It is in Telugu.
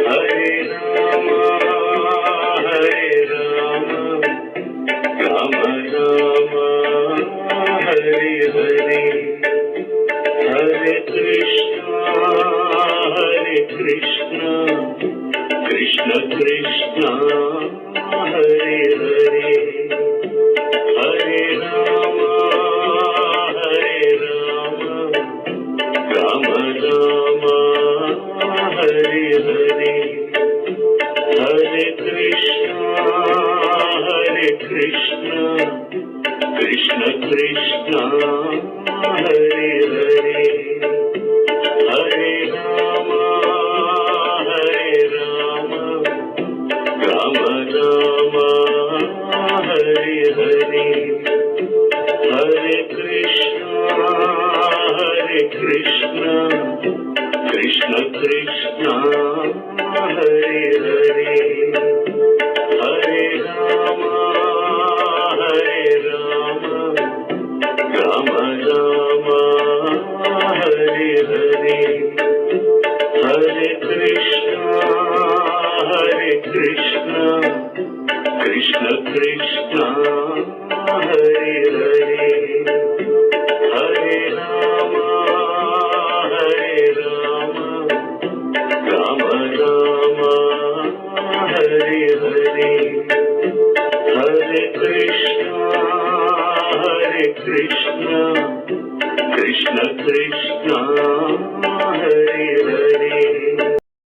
హరే రామ హరే రామ రామ రామ హరే హరే హరే కృష్ణ కృష్ణ కృష్ణ హరే హరే హరే రామ రామ రామ హరే హరే హరే కృష్ణ కృష్ణ కృష్ణ హరే హరే హరే రామ రామ రామ హరే హరే హరే కృష్ణ కృష్ణ కృష్ణ హరే హరే హరే రామ రామ రామ హరే హరే హరే కృష్ణ కృష్ణ కృష్ణ హరే హరే హరే రామ రామ రామ హరే హరే హరే కృష్ణ కృష్ణ కృష్ణ